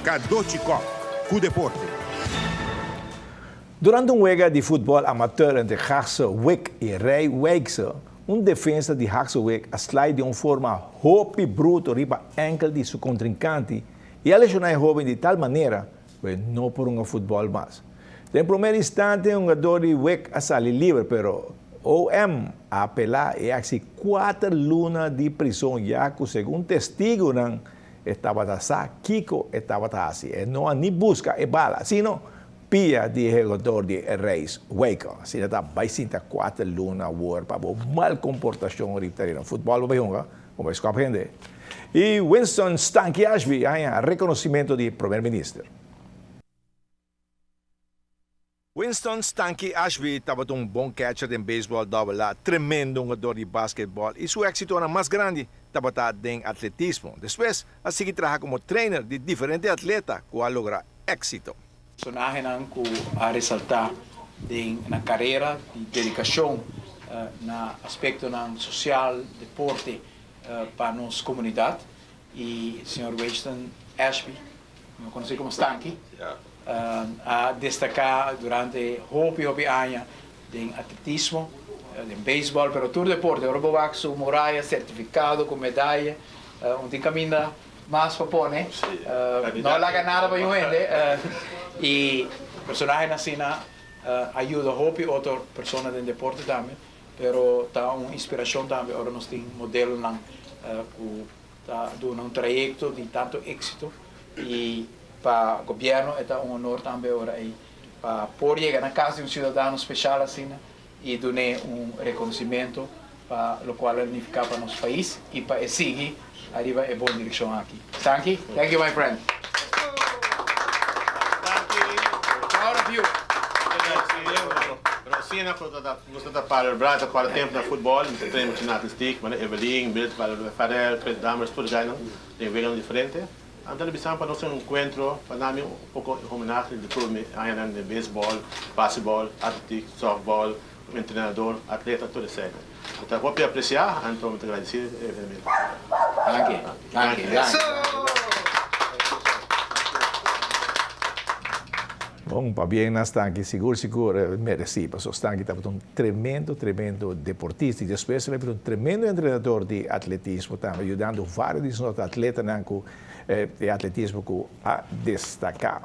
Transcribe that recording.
Kadochikov, com o deporte. Durante um jogo de futebol amateur entre Haagse Wick e Ray Weekse, defesa de Haagse Wick slide de uma forma hopi bruto riba enkel de seu contrincante e a lesionar jovem de tal maneira que não por futebol mais. No primeiro instante, jogador de Wick sale livre, pero OM apelar e axi 4 lunas de prisão, já que segundo testigo estava a Kiko estava assim. Não há nem busca e bala, sino pia de jogador de Reis Wake. Se está baixinha 4 lunas war para mal comportação ahorita no futebol como es aprende. E Winston Stanky Ashby há reconhecimento de primeiro-ministro. Winston Stanky Ashby estava um bom catcher de beisebol, estava tremendo jogador de basquetebol e seu êxito era mais grande estava em atletismo. Depois, a seguir trabalhar como trainer de diferentes atletas que a lograr êxito. Personagem que a ressaltar na carreira de dedicação na aspecto social, deporte para a nossa comunidade e o Sr. Winston Ashby, eu conheci como Stanky, a destacar durante hobby anos em atletismo, em beisebol, pero todo deporte. Agora vou com sua muralha, certificado, com medalha, onde caminha mais para pôr, né? Não larga nada para gente. E personagem assim ajuda a outra pessoa do deporte também, pero está uma inspiração também. Agora nós temos modelo que está dando trajeto de tanto êxito e para o governo é honor também agora aí para poder chegar na casa de cidadão especial assim e dar reconhecimento para o qual significa para nosso país e para seguir arriba a boa direção aqui. Thank you, my friend. Proud of you. Rosina, gosto para o Brasil para o tempo no futebol, treino de atletismo, mas Evelyn, Bilt, Farel, Pedro Damas, tudo ganham, tem vegan diferente. Então, bisamos para nosso encontro, para dar um pouco de homenagem de tudo, de beisebol, basquetebol, atletismo, softball, treinador, atleta, tudo certo. Então, vou apreciar, então, muito agradecido. Bom, para bem na Stanky, seguro, merecido. O Stanky estava um tremendo deportista e depois ele foi um tremendo treinador de atletismo, também ajudando vários dos nossos atletas de atletismo a destacar.